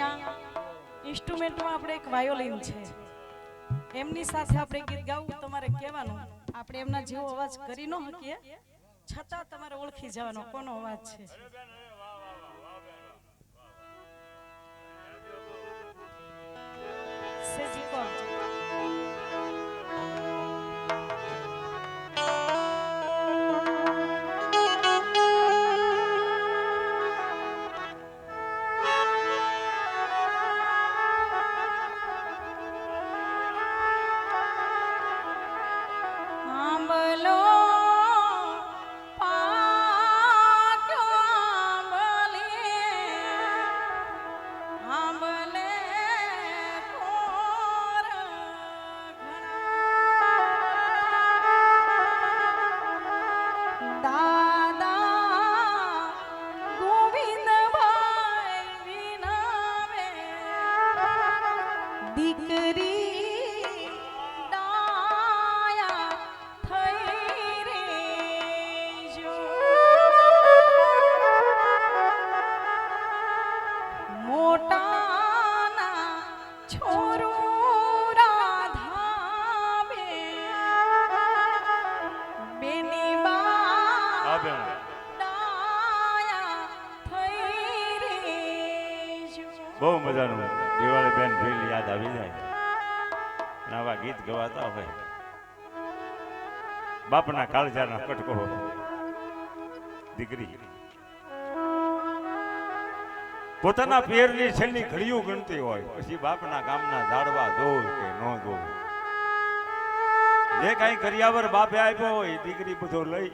અહીંયા ઇન્સ્ટ્રુમેન્ટમાં આપણે એક વાયોલિન છે, એમની સાથે આપણે ગીત ગાવું. તમારે કહેવાનું, આપણે એમના જેવો અવાજ કરી ન શકીએ, છતાં તમારે ઓળખી જવાનો કોનો અવાજ છે. સેજી કોણ બહુ મજાનું દિવાળી બેન ભીલ યાદ આવી જાય. આવા ગીત ગવાતા હોય. બાપના કાળજાના કટકો દીકરી પોતાના પિયરની છેલ્લી ઘડીઓ ગણતી હોય, પછી બાપના ગામના ઝાડવા દોર કે ન દોર, જે કઈ કરિયાવર બાપે આપ્યો હોય દીકરી બધો લઈ.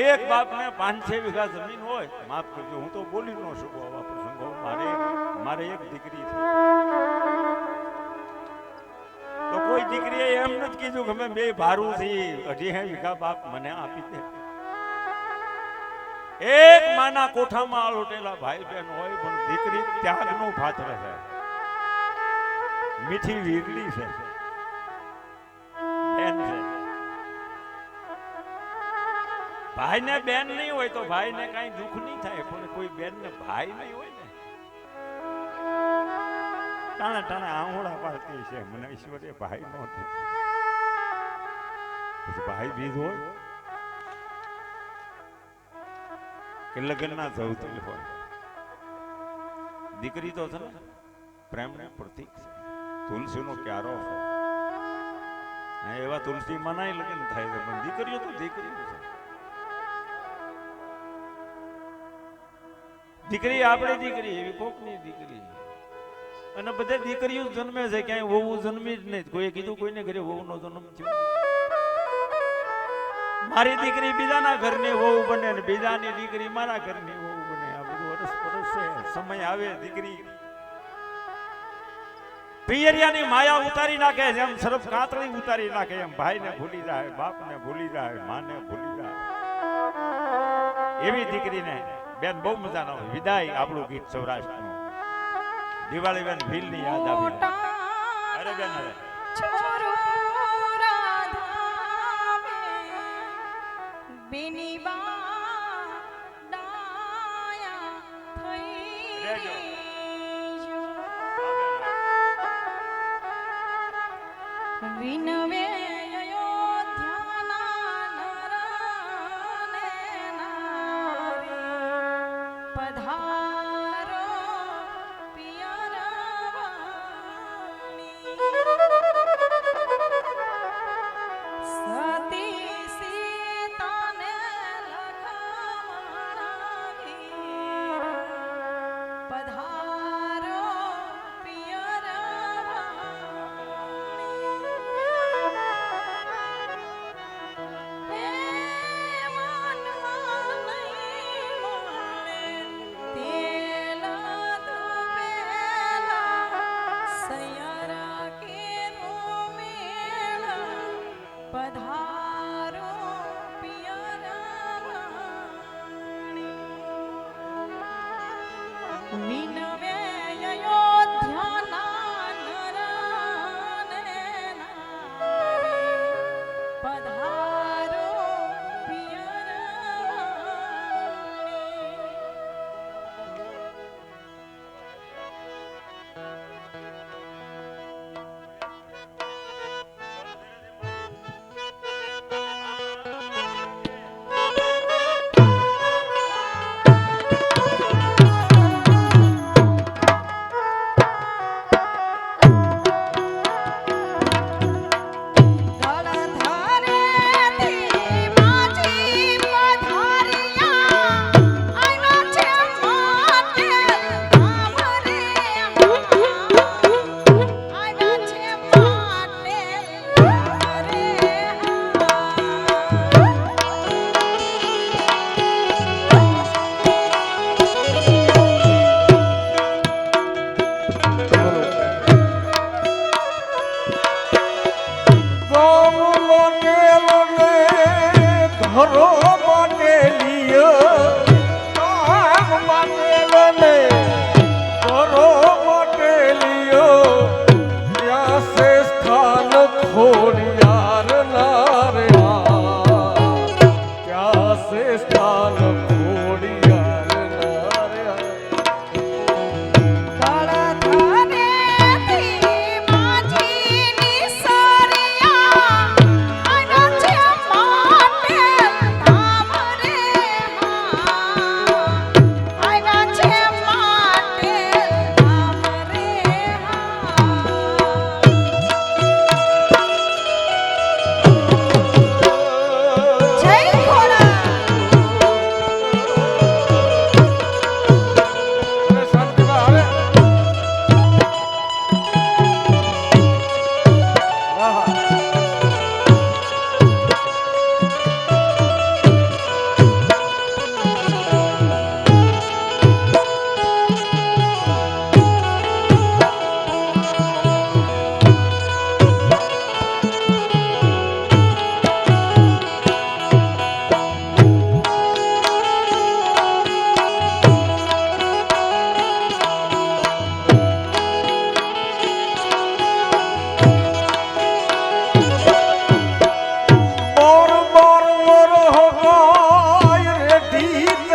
એક બાપને 5-6 વીઘા જમીન હોય, માફ કરજો હું તો બોલી ન શકું આવા પ્રસંગો, મારે એક દીકરી છે. તો કોઈ દીકરીએ એમ નથી કીધું કે મેં 2 ભારું થી 2.5 વીઘા બાપ મને આપી દે. એક માના કોઠામાં આલોટેલા ભાઈ બહેન હોય, પણ દીકરી ત્યાગનો પાત્ર છે, મીઠી વીરલી છે, બેન છે. ભાઈ ને બેન નહીં હોય તો ભાઈ ને કઈ દુઃખ નહીં થાય, પણ કોઈ બેન ને ભાઈ નહીં હોય ને ટાણે ટાણે આંગોળા પાડતી છે. મને ઈશ્વરે ભાઈ નો પછી ભાઈ બીજ હોય કે લગ્ન ના જવતી હોય, દીકરી તો છે ને પ્રેમ નું પ્રતીક છે, તુલસી નો ક્યારો છે. એવા તુલસી મનાય લગ્ન થાય છે, પણ દીકરીઓ તો દીકરીઓ છે. દીકરી આપણે દીકરી એવી કોકની દીકરી, અને બધે દીકરીઓ જન્મે છે, ક્યાંય વહુ જન્મી જ નહીં. કોઈએ કીધું કોઈને ઘરે વહુ નો જન્મ થયો? મારી દીકરી બીજાના ઘરની વહુ બને ને બીજાની દીકરી મારા ઘરની વહુ બને. આ બધું અરસ છે. સમય આવે દીકરી પિયરિયાની માયા ઉતારી નાખે, જેમ સરફ કાતળી ઉતારી નાખે, એમ ભાઈને ભૂલી જાય, બાપને ભૂલી જાય, માને ભૂલી જાય. એવી દીકરીને બેન બહુ મજા ના હોય. વિદાય આપણું ગીત સૌરાષ્ટ્રનું દિવાળી બેન ભીલ ની યાદ આવી. અરે બેન અરે છોરો રાધાવે બેની બા ડાયા થઈ જો વિનવે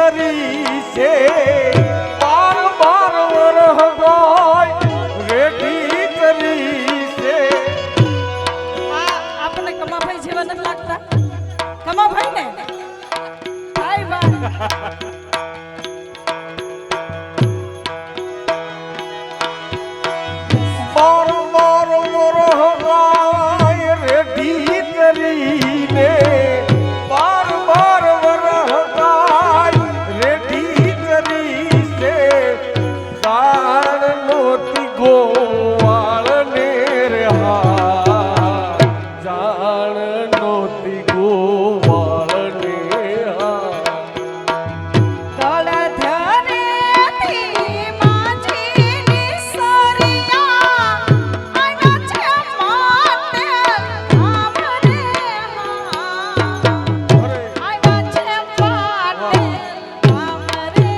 કરી છે બાર બાર વરહ ગાય રેડી કરી છે. આપણને કમાભાઈ જેવા નથી લાગતા? કમાભાઈ ને હાય વાહ. બાર બાર વરહ ગાય રેડી કરીને બાર બાર વરહ ગાય રેડી કરી છે. જાણ નોતી ગોવાળ ને રે હા જાણ નોતી ગોવાળ ને હા. ધરેથી માજીની સરિયા આવ્યા છે માતે ધામ રે હા. આવ્યા છે માતે ધામ રે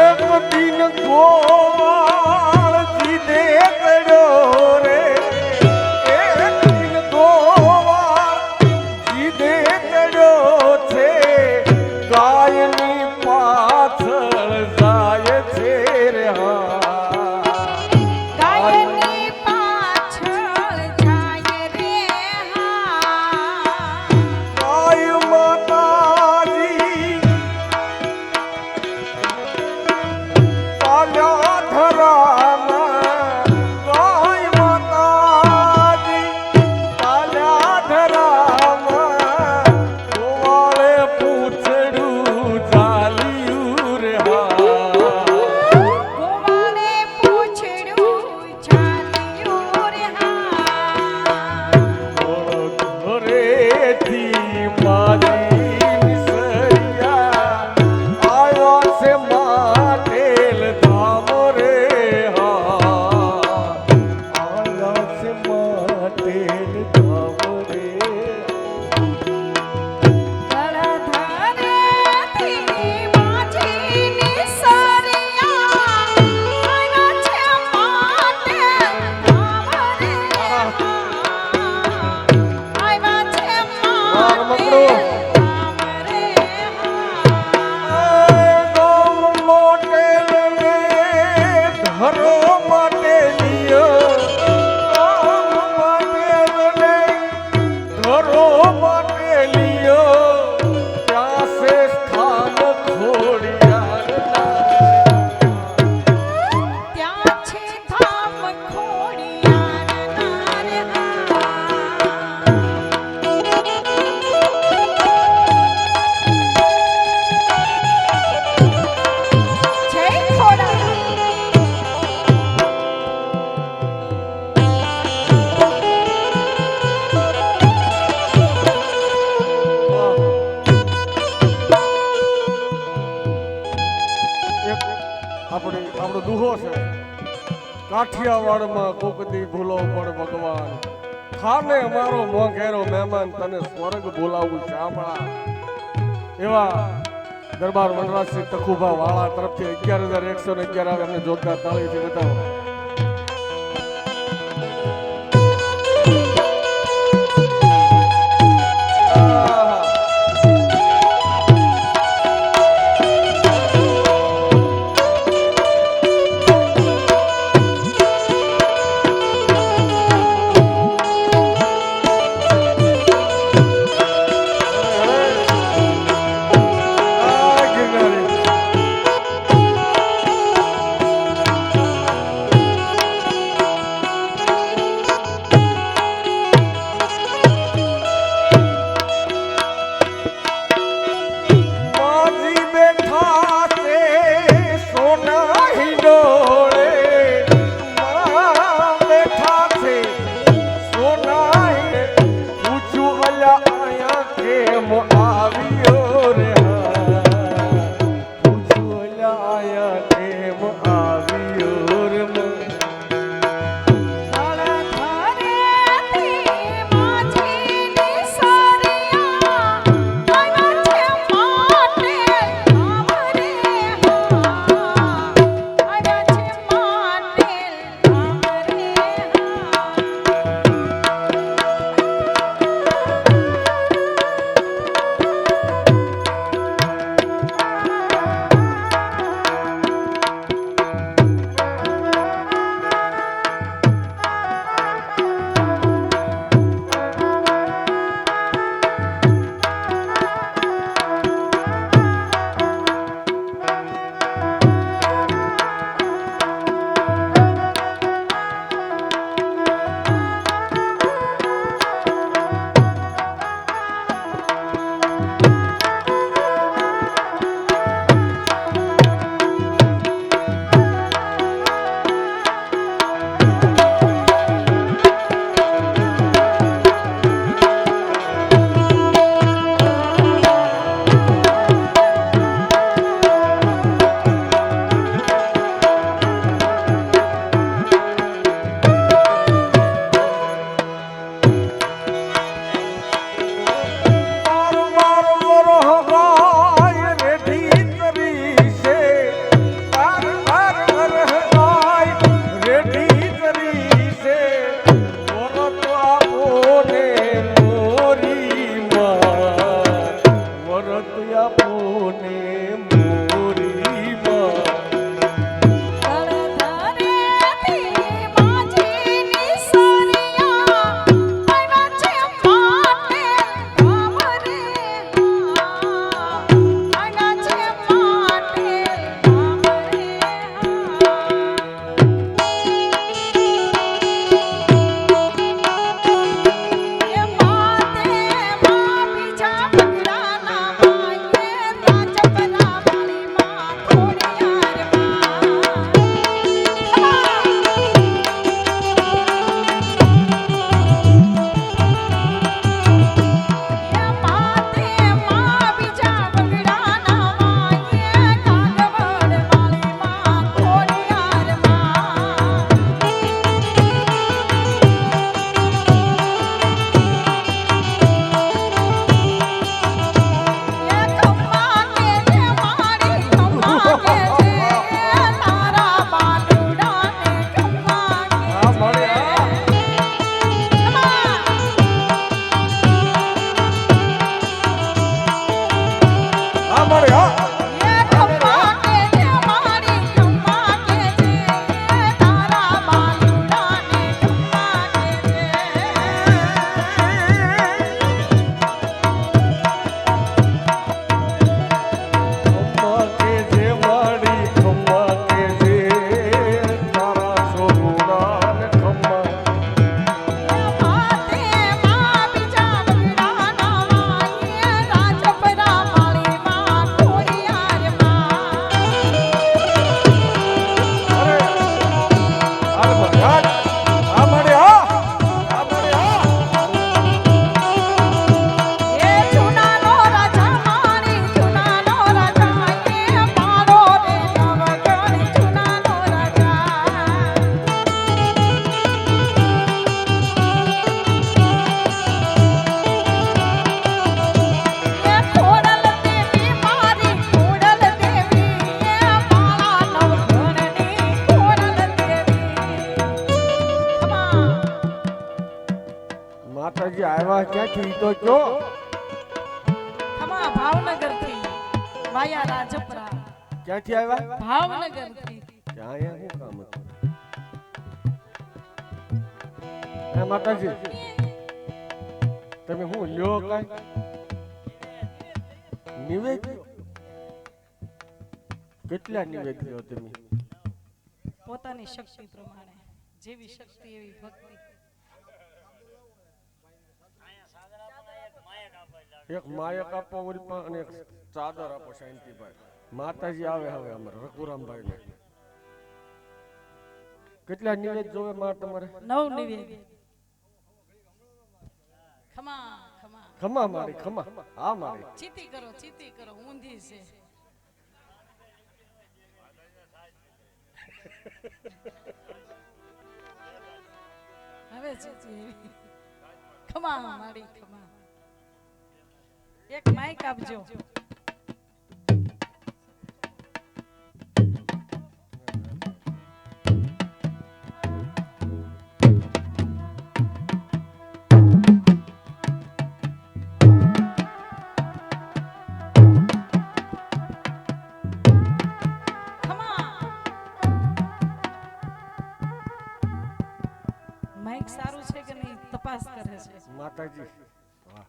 એક દિન ગોવાળ જીદે પડ્યો રે. એક દિન ગોવાળ જીદે પડ્યો છે. ગાયની પાછળ જાય છે રે હા. ગાયની પાછળ જાય રે હા. ગાય માતાજી પાલ્યા ધરામાં ગાય માતાજી પાલ્યા ધરામાં ગોવાળે પૂછડું ચાલ્યું રે હા. ગોવાળે પૂછડું ચાલ્યું રે હા. ઘરેથી મારી સૈયા આવ્યા છે માટેલ ધામ રે હા. આવ્યા છે માટેલ ધામ રે. ધરેથી માજીની સરિયા આવ્યા છે માતે ધામ રે હા. આવ્યા છે માતે ધામ રે હા. ગામ મોટેલને ધરો માટેલિયો. ગામ મોટેલને ધરો માટેલિયો. ત્યાં સે સ્થાન ખોડિયારના. ત્યાં છે ધામ ખોડિયારના રે હા. જય આપણો દુહો છે. કાઠિયાવાડમાં કોકદી ભૂલો પણ ભગવાન ખાને અમારો મોંઘેરો મહેમાન તને સ્વર્ગ બોલાવું શામળા. એવા દરબાર વનરાજસિંહ તખુભા વાળા તરફથી 11,111 આવે એમને જોરદાર તાળીથી બતાવો. ગિરનારી અહીંયા કેમ આવ્યો રે મન? માતાજી આવ્યા ક્યાંથી તો કયો? ખમા ભાવનગર થી વાયા રાજપરા. ક્યાંથી આવ્યા? ભાવનગર થી. ક્યાં શું કામ હતું? હે માતાજી તમે હું લ્યો કાઈ નિવેદ્યો? કેટલા નિવેદ્યો તમે? પોતાની શક્તિ પ્રમાણે જેવી શક્તિ એવી ભક્તિ. એક માયક આપો ઓરી અને એક ચાદર આપો શાંતિભાઈ. માતાજી આવે હવે અમારે રઘુરામભાઈ ને. કેટલા નિવેદ જોવે માર તમારે? 9 નિવેદ. ખમા ખમા ખમા મારી ખમા. હા મારી ચીતી કરો ઊંધી છે. હવે જીજી એવી. ખમા મારી ખમા. એક માઈક આપજો. માઈક સારું છે કે નહીં તપાસ કરે છે. માતાજી વાહ,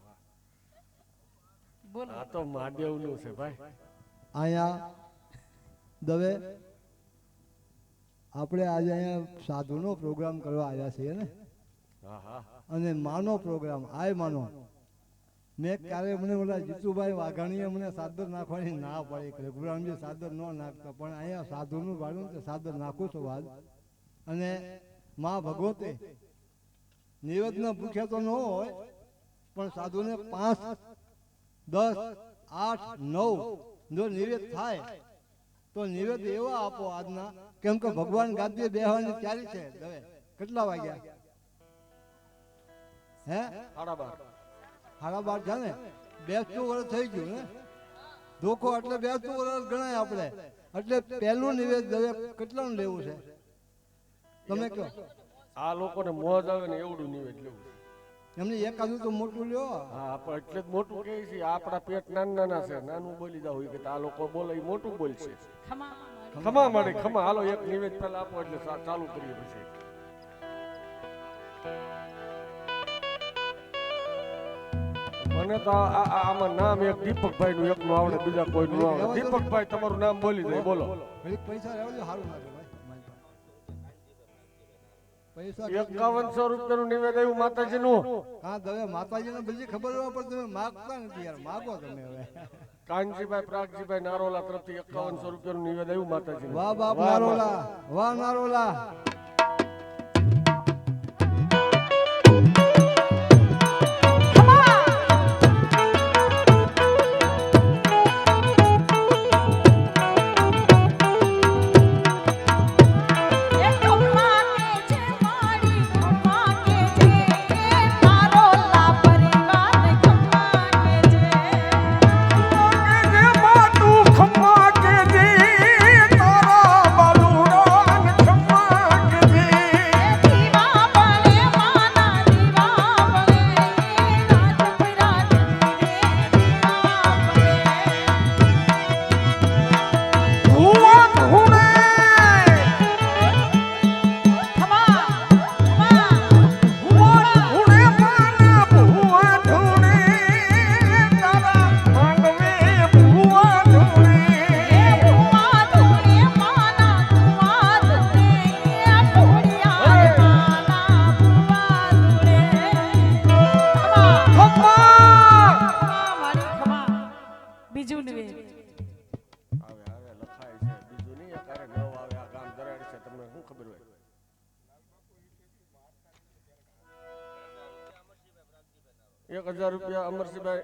બોલો. આ તો મહાદેવનું છે ભાઈ. અહીંયા દવે આપણે આજે અહીંયા સાધુનો પ્રોગ્રામ કરવા આવ્યા છીએ ને, હા હા અને માનો પ્રોગ્રામ આય માનો. મેં ક્યારે મને ઓલા જીતુભાઈ વાઘાણીએ મને સાદર નાખવાની ના પાડી કે રઘુરામજી સાદર ન નાખતા, પણ અહીંયા સાધુનું વાળું તો સાદર નાખું છું વાત. અને માં ભગવતે નિવેદન પૂછ્યા તો ન હોય, પણ સાધુને 5, 10, 8, 9 જો નિવેદ થાય તો નિવેદ એવા આપો આજના, કેમ કે ભગવાન ગાદીએ બેહવાની તૈયારી છે. દવે કેટલા વાગ્યા? હે 12:30. 12:30 છે ને, 82 વર્ષ થઈ ગયું ને ધોખો, એટલે 82 વર્ષ ગણાય આપણે. એટલે પહેલું નિવેદ દવે કેટલાનું લેવું છે તમે કહો? આ લોકોને મોજ આવે ને એવડું નિવેદ લેવું. એમને એકાદું તો મોટું લ્યો. હા પણ એટલે જ મોટું કહે છે. આપણા પેટ નાના છે, નાનું બોલી જાવ કે આ લોકો બોલે એ મોટું બોલશે. ખમા મારી. ખમા મળે ખમા. હાલો એક નિવેદ પહેલા આપો એટલે ચાલુ કરીએ પછી. મને તો આમાં નામ એક દીપકભાઈ નું એકનું આવડે, બીજા કોઈ નું આવડે. દીપકભાઈ તમારું નામ બોલી દે, બોલો. ઘડીક પૈસા રહેજો, સારું લાગે ભાઈ. પૈસા 5100 રૂપિયાનું નિવેદ આવ્યું માતાજી નું. હા દવે માતાજીને બધી ખબર હોય, પણ તમે માગતા નથી યાર. માગો તમે હવે. કાનજીભાઈ પ્રાગજીભાઈ નારોલા તરફથી 5100 રૂપિયાનું નિવેદ આવ્યું માતાજી. વાહ બાપ નારોલા, વાહ નારોલા. બીજું નિવેદ. આવે આવે લખાય છે. બીજું નહીં એકારે નવ આવે. આ ગામ દરાડ છે, તમને શું ખબર હોય? 1000 રૂપિયા અમરસિંહભાઈ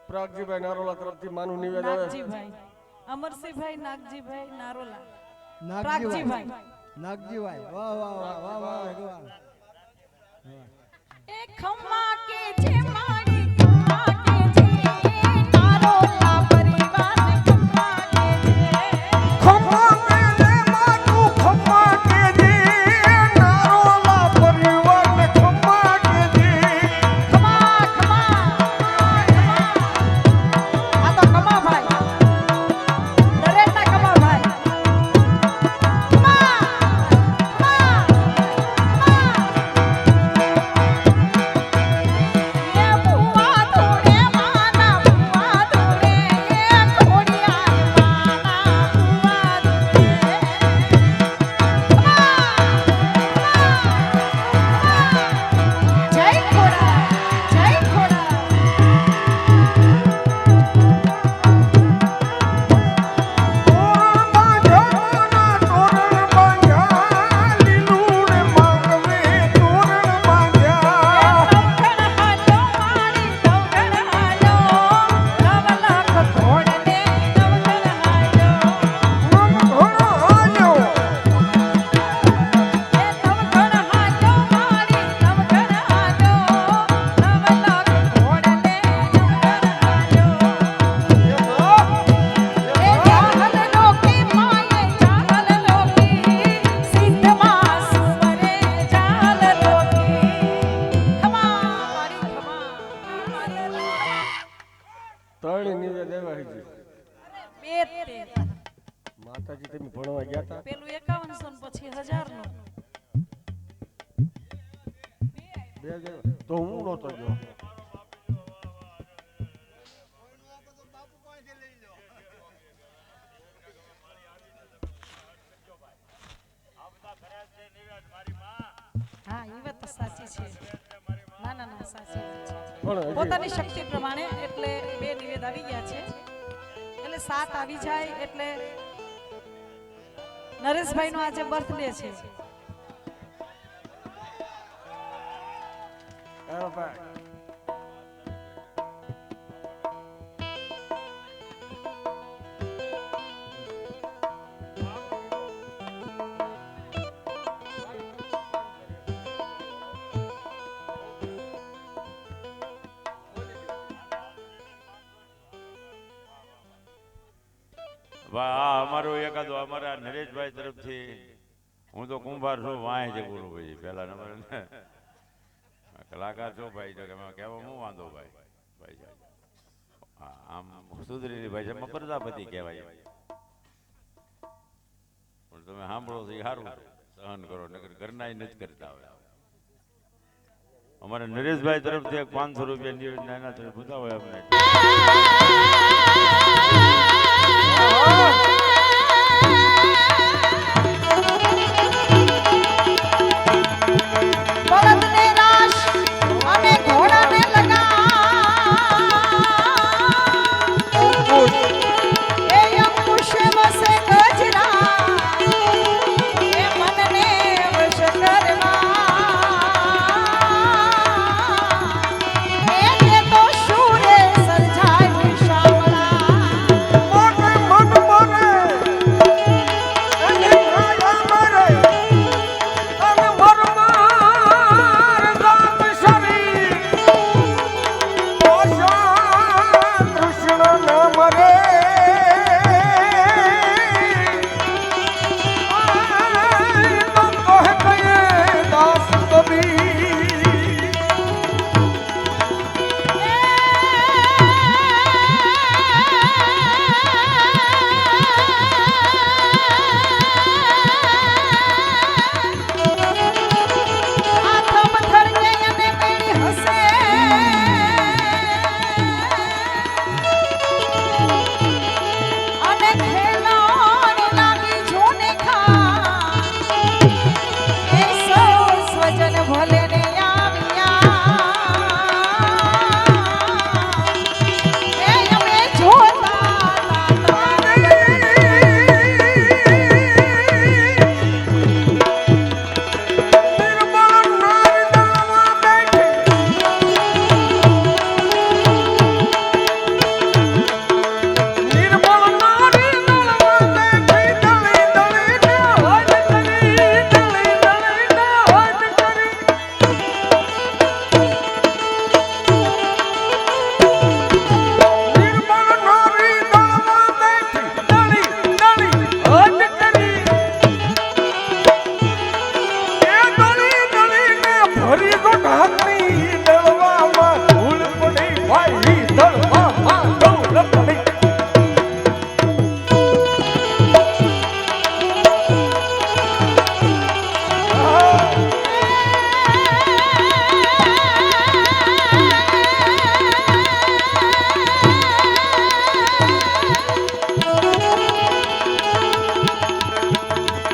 પ્રાગજીભાઈ નારોલા તરફથી માનું નિવેદ આવે. નાગજીભાઈ, અમરસિંહભાઈ, નાગજીભાઈ, નારોલા, નાગજીભાઈ, પ્રાગજીભાઈ. નાગજીભાઈ, વાહ વાહ વાહ વાહ વાહ ભગવાન. એ ખમ્મા કે જે મારી ખમ્મા કે જે નારોલા પરિવાર ખમ્મા કે જે ખમ્મા કે જે માતું ખમ્મા કે જે નારોલા પરિવારને ખમ્મા કે જે. ખમા ખમા આ તો ખમા ભાઈ, દરેકના ખમા ભાઈ. ખમા ખમા ખમા. એ ભુવા ધોળે માના ભુવા ધોળે માતાજી તમે ભણવા ગયા હતા? પેલું 5100 ને પછી 1000 નું. બે જણ તો હું નહોતો ગયો. હા એ વાત તો સાચી છે. ના ના ના સાચી વાત છે. પણ હજી પોતાની શક્તિ પ્રમાણે એટલે 2 નિવેદ આવી ગયા છે એટલે 7 આવી જાય એટલે નરેશભાઈ નો આજે બર્થડે છે. એ ભાઈ આ અમારું એકાદો અમારા નરેશભાઈ તરફથી હું તો કુંભાર છું વાંહે છે બોલું ભાઈ પહેલા નંબર કલાકાર છો ભાઈ તો કહેવા હું વાંધો ભાઈ ભાઈ આમ સુધરેલી ભાષામાં પ્રજાપતિ કહેવાય પણ તમે સાંભળો છો એ સારું સહન કરો નકર ઘરના નથી કરતા હોય. અમારા નરેશભાઈ તરફથી 500 રૂપિયા નિવેદન એના તરફ બધા હોય અમને. બળદને રાશ અને ઘોડાને લગામ એ અંકુશ વસે ગજરા એ મનને વશ કરવા એ તો શૂરે સર્જાય વિશાળા મોટે મન મને એને ખાયા મરે અને મરમાર જાત શરી ઓશા કૃષ્ણ ન મરે આય કહે કયે દાસ કબીર આથમ થરગે અને મેળી હસે અને ખેલાણ લાગી જોને ખા એ સૌ સ્વજન ભલે ને આવ્યા એ અમે જોતા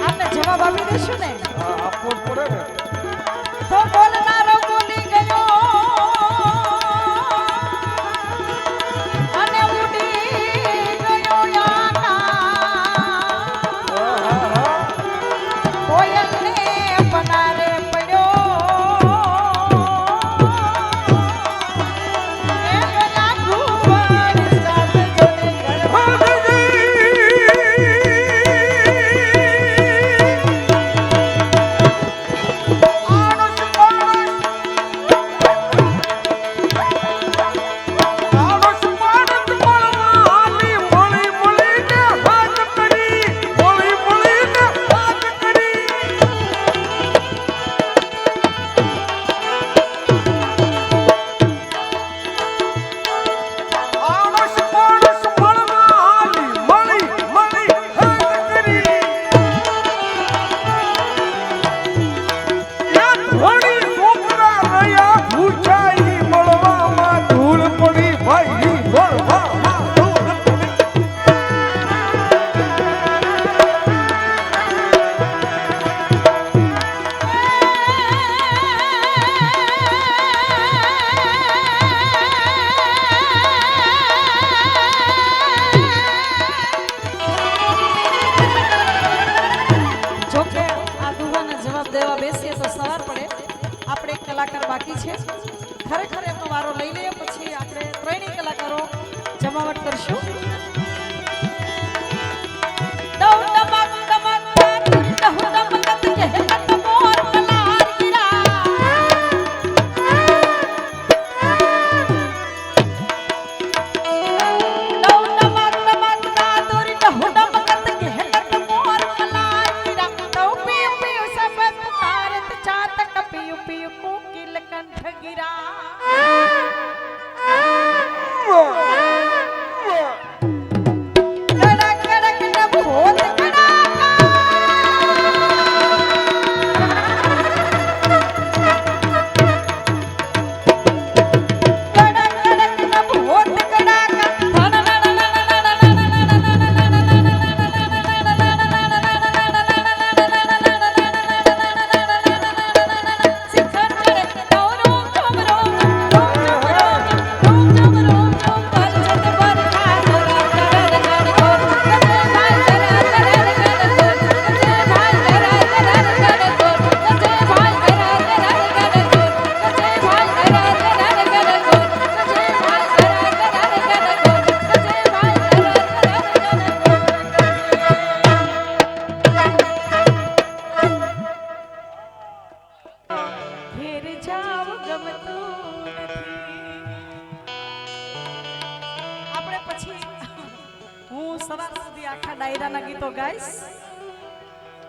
આપને જવાબ આપી દેશું ને આપવો જ પડે ને. તો બોલનારો બોલી ગયો અને ઉડી ગયો આકાશ. કોયલને પનારે પડ્યો એ લાગુ વરસાદ જોને ગળવા.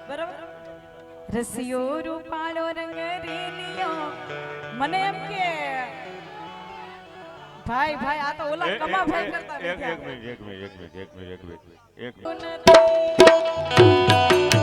બરાબર. રસિયો રૂપાળો રંગ રેલિયો મને એમ કે ભાઈ ભાઈ આ તો ઓલા કમા ભાઈ કરતા એક નથી મિનિટ એક મિનિટ એક મિનિટ એક મિનિટ એક મિનિટ એક મિનિટ નથી.